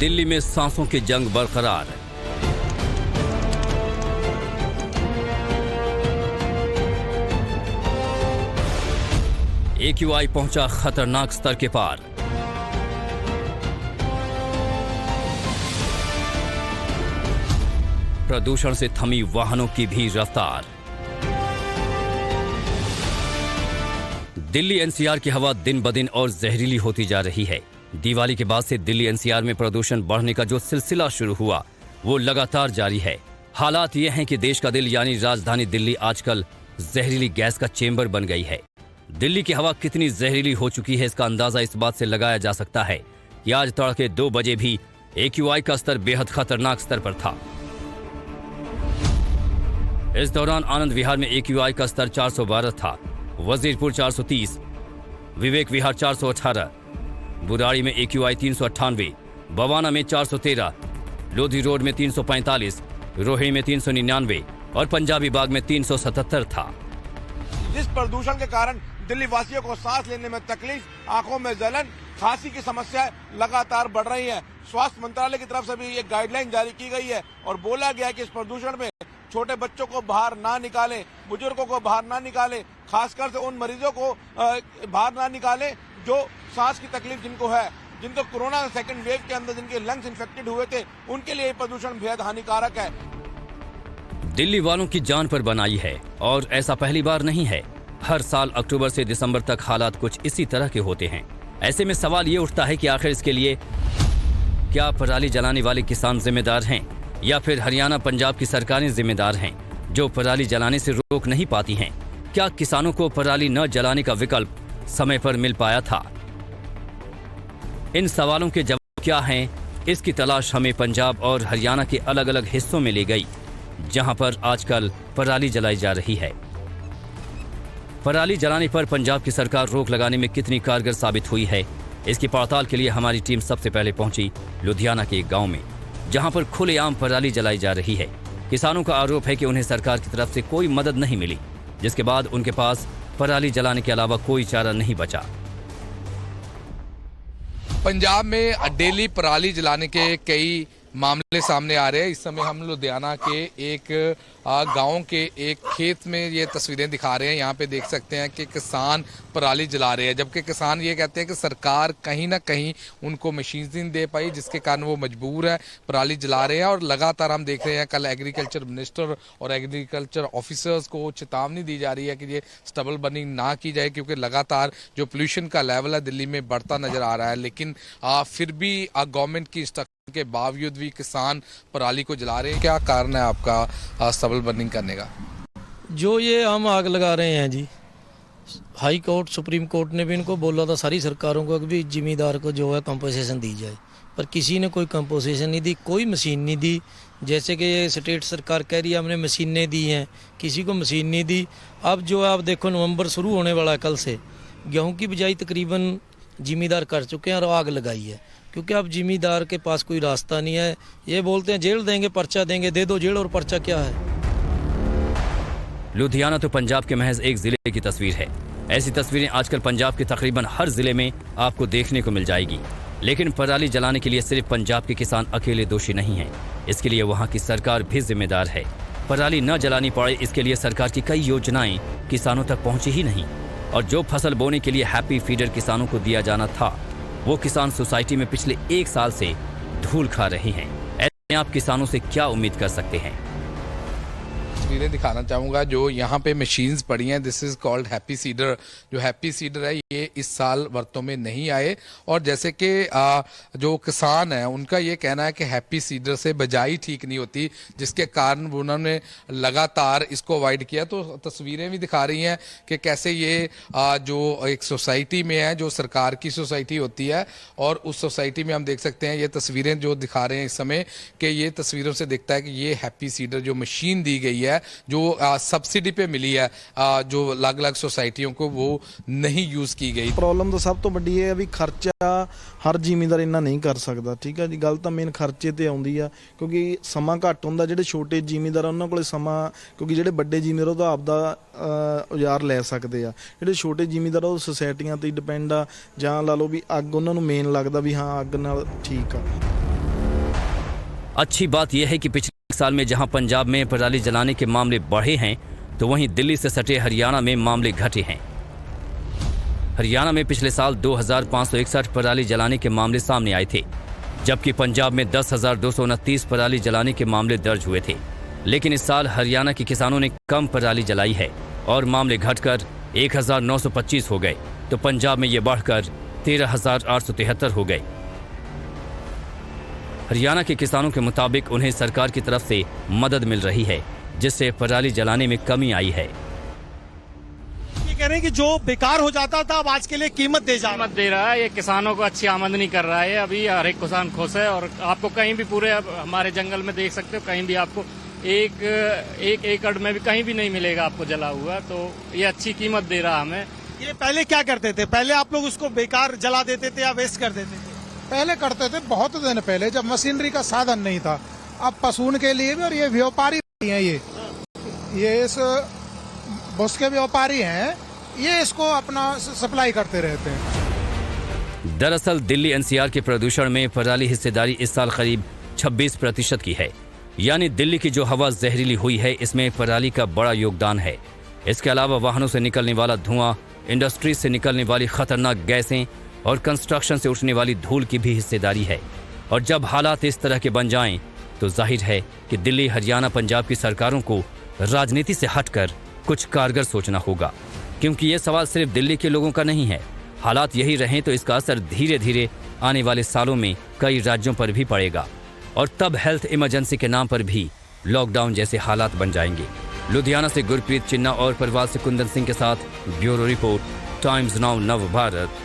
दिल्ली में सांसों की जंग बरकरार। AQI पहुंचा खतरनाक स्तर के पार। प्रदूषण से थमी वाहनों की भी रफ्तार। दिल्ली NCR की हवा दिन ब दिन और जहरीली होती जा रही है। दिवाली के बाद से दिल्ली NCR में प्रदूषण बढ़ने का जो सिलसिला शुरू हुआ वो लगातार जारी है। हालात ये हैं कि देश का दिल यानी राजधानी दिल्ली आजकल जहरीली गैस का चेंबर बन गई है। दिल्ली की हवा कितनी जहरीली हो चुकी है इसका अंदाजा इस बात से लगाया जा सकता है कि आज तड़के 2 बजे भी AQI का स्तर बेहद खतरनाक स्तर पर था। इस दौरान आनंद विहार में AQI का स्तर 412 था, वजीरपुर 430, विवेक विहार 418, बुराड़ी में AQI 398, बवाना में 413, लोधी रोड में 345, रोहिणी में 399 और पंजाबी बाग में 377 था। जिस प्रदूषण के कारण दिल्ली वासियों को सांस लेने में तकलीफ, आंखों में जलन, खांसी की समस्याएं लगातार बढ़ रही हैं। स्वास्थ्य मंत्रालय की तरफ से भी एक गाइडलाइन जारी की गई है और बोला गया है कि इस प्रदूषण में छोटे बच्चों को बाहर ना निकालें, बुजुर्गों को बाहर ना निकालें, खासकर से उन मरीजों को बाहर ना निकालें जो सांस की तकलीफ जिनको है, जिनको कोरोना सेकंड वेव के अंदर जिनके लंग्स इन्फेक्टेड हुए थे, उनके लिए प्रदूषण बेहद हानिकारक है। दिल्ली वालों की जान पर बनाई है और ऐसा पहली बार नहीं है। हर साल अक्टूबर से दिसंबर तक हालात कुछ इसी तरह के होते हैं। ऐसे में सवाल ये उठता है कि आखिर इसके लिए क्या पराली जलाने वाले किसान जिम्मेदार हैं या फिर हरियाणा पंजाब की सरकारें जिम्मेदार हैं जो पराली जलाने से रोक नहीं पाती हैं? क्या किसानों को पराली न जलाने का विकल्प समय पर मिल पाया था? इन सवालों के जवाब क्या हैं, इसकी तलाश हमें पंजाब और हरियाणा के अलग अलग हिस्सों में ले गई जहां पर आजकल पराली जलाई जा रही है। पराली जलाने पर पंजाब की सरकार रोक लगाने में कितनी कारगर साबित हुई है, इसकी पड़ताल के लिए हमारी टीम सबसे पहले पहुंची लुधियाना के एक गांव में जहां पर खुलेआम पराली जलाई जा रही है। किसानों का आरोप है कि उन्हें सरकार की तरफ से कोई मदद नहीं मिली, जिसके बाद उनके पास पराली जलाने के अलावा कोई चारा नहीं बचा। पंजाब में डेली पराली जलाने के कई मामले सामने आ रहे हैं। इस समय हम लुधियाना के एक गांव के एक खेत में ये तस्वीरें दिखा रहे हैं। यहाँ पे देख सकते हैं कि किसान पराली जला रहे हैं, जबकि किसान ये कहते हैं कि सरकार कहीं ना कहीं उनको मशीन नहीं दे पाई, जिसके कारण वो मजबूर है पराली जला रहे हैं। और लगातार हम देख रहे हैं कल एग्रीकल्चर मिनिस्टर और एग्रीकल्चर ऑफिसर्स को चेतावनी दी जा रही है कि ये स्टबल बर्निंग ना की जाए, क्योंकि लगातार जो पोल्यूशन का लेवल है दिल्ली में बढ़ता नजर आ रहा है। लेकिन फिर भी गवर्नमेंट की के बावजूद भी किसान पराली को जला रहे हैं। क्या कारण है आपका स्टबल बर्निंग करने का? जो ये हम आग लगा रहे हैं जी, हाई कोर्ट सुप्रीम कोर्ट ने भी इनको बोला था सारी सरकारों को कि भी जिम्मेदार को जो है कंपनसेशन दी जाए, पर किसी ने कोई कंपनसेशन नहीं दी, कोई मशीन नहीं दी। जैसे कि ये स्टेट सरकार कह रही है हमने मशीनें दी हैं, किसी को मशीन नहीं दी। अब जो आप देखो नवंबर शुरू होने वाला है, कल से गेहूँ की बिजाई तकरीबन जिम्मेदार कर चुके हैं और आग लगाई है, क्योंकि अब जिम्मेदार के पास कोई रास्ता नहीं है। ये बोलते हैं जेल देंगे, पर्चा देंगे, दे दो जेल और पर्चा क्या है। लुधियाना तो पंजाब के महज एक जिले की तस्वीर है। ऐसी तस्वीरें आजकल पंजाब के तकरीबन हर जिले में आपको देखने को मिल जाएगी। लेकिन पराली जलाने के लिए सिर्फ पंजाब के किसान अकेले दोषी नहीं हैं, इसके लिए वहाँ की सरकार भी जिम्मेदार है। पराली न जलानी पड़े इसके लिए सरकार की कई योजनाएं किसानों तक पहुँची ही नहीं, और जो फसल बोने के लिए हैप्पी फीडर किसानों को दिया जाना था वो किसान सोसाइटी में पिछले 1 साल से धूल खा रहे हैं। ऐसे में आप किसानों से क्या उम्मीद कर सकते हैं? तस्वीरें दिखाना चाहूँगा जो यहाँ पे मशीन्स पड़ी हैं। This is called happy seeder. जो हैप्पी सीडर है ये इस साल वर्तों में नहीं आए, और जैसे कि जो किसान है उनका ये कहना है कि हैप्पी सीडर से बजाई ठीक नहीं होती, जिसके कारण उन्होंने लगातार इसको अवॉइड किया। तो तस्वीरें भी दिखा रही हैं कि कैसे ये जो एक सोसाइटी में है, जो सरकार की सोसाइटी होती है, और उस सोसाइटी में हम देख सकते हैं ये तस्वीरें जो दिखा रहे हैं इस समय, कि ये तस्वीरों से दिखता है कि ये हैप्पी सीडर जो मशीन दी गई है, जो सब्सिडी पे मिली है, जो अलग अलग सोसाइटियों को, वो नहीं यूज की गई। प्रॉब्लम तो सब तो ਵੱਡੀ ਹੈ ਵੀ ਖਰਚਾ ਹਰ ਜ਼ਿਮੀਂਦਾਰ ਇੰਨਾ ਨਹੀਂ ਕਰ ਸਕਦਾ। ਠੀਕ ਹੈ ਜੀ, ਗੱਲ ਤਾਂ ਮੇਨ ਖਰਚੇ ਤੇ ਆਉਂਦੀ ਆ, ਕਿਉਂਕਿ ਸਮਾਂ ਘੱਟ ਹੁੰਦਾ। ਜਿਹੜੇ ਛੋਟੇ ਜ਼ਿਮੀਂਦਾਰ ਉਹਨਾਂ ਕੋਲੇ ਸਮਾਂ, ਕਿਉਂਕਿ ਜਿਹੜੇ ਵੱਡੇ ਜ਼ਿਮੀਂਦਾਰ ਉਹ ਤਾਂ ਆਪਦਾ ਔਜ਼ਾਰ ਲੈ ਸਕਦੇ ਆ। ਜਿਹੜੇ ਛੋਟੇ ਜ਼ਿਮੀਂਦਾਰ ਉਹ ਸੁਸਾਇਟੀਆਂ ਤੇ ਡਿਪੈਂਡ ਆ, ਜਾਂ ਲਾ ਲਓ ਵੀ ਅੱਗ ਉਹਨਾਂ ਨੂੰ ਮੇਨ ਲੱਗਦਾ ਵੀ ਹਾਂ ਅੱਗ ਨਾਲ ਠੀਕ ਆ। अच्छी बात यह है कि पिछले एक साल में जहां पंजाब में पराली जलाने के मामले बढ़े हैं, तो वहीं दिल्ली से सटे हरियाणा में मामले घटे हैं। हरियाणा में पिछले साल 2561 पराली जलाने के मामले सामने आए थे, जबकि पंजाब में 10,229 पराली जलाने के मामले दर्ज हुए थे। लेकिन इस साल हरियाणा के किसानों ने कम पराली जलाई है और मामले घटकर 1,925 हो गए, तो पंजाब में ये बढ़कर 13,873 हो गए। हरियाणा के किसानों के मुताबिक उन्हें सरकार की तरफ से मदद मिल रही है, जिससे पराली जलाने में कमी आई है। ये कह रहे हैं कि जो बेकार हो जाता था अब आज के लिए कीमत दे रहा है। ये किसानों को अच्छी आमदनी कर रहा है। अभी हर एक किसान खुश है और आपको कहीं भी पूरे हमारे जंगल में देख सकते हो, कहीं भी आपको एक एकड़ में भी कहीं भी नहीं मिलेगा आपको जला हुआ। तो ये अच्छी कीमत दे रहा हमें। ये पहले क्या करते थे? पहले आप लोग उसको बेकार जला देते थे या वेस्ट कर देते थे? पहले करते थे, बहुत दिन पहले, जब मशीनरी का साधन नहीं था। अब पशुओं के लिए भी, और ये व्यापारी हैं, ये इस बस के व्यापारी हैं, ये इसको अपना सप्लाई करते रहते हैं। दरअसल दिल्ली एनसीआर के प्रदूषण में पराली हिस्सेदारी इस साल करीब 26% की है। यानी दिल्ली की जो हवा जहरीली हुई है, इसमें पराली का बड़ा योगदान है। इसके अलावा वाहनों से निकलने वाला धुआं, इंडस्ट्री से निकलने वाली खतरनाक गैसें और कंस्ट्रक्शन से उठने वाली धूल की भी हिस्सेदारी है। और जब हालात इस तरह के बन जाएं, तो जाहिर है कि दिल्ली, हरियाणा, पंजाब की सरकारों को राजनीति से हटकर कुछ कारगर सोचना होगा, क्योंकि ये सवाल सिर्फ दिल्ली के लोगों का नहीं है। हालात यही रहें तो इसका असर धीरे धीरे आने वाले सालों में कई राज्यों पर भी पड़ेगा, और तब हेल्थ इमरजेंसी के नाम पर भी लॉकडाउन जैसे हालात बन जाएंगे। लुधियाना से गुरप्रीत चिन्ना और परवाल से कुंदन सिंह के साथ ब्यूरो रिपोर्ट, टाइम्स नाउ नव भारत।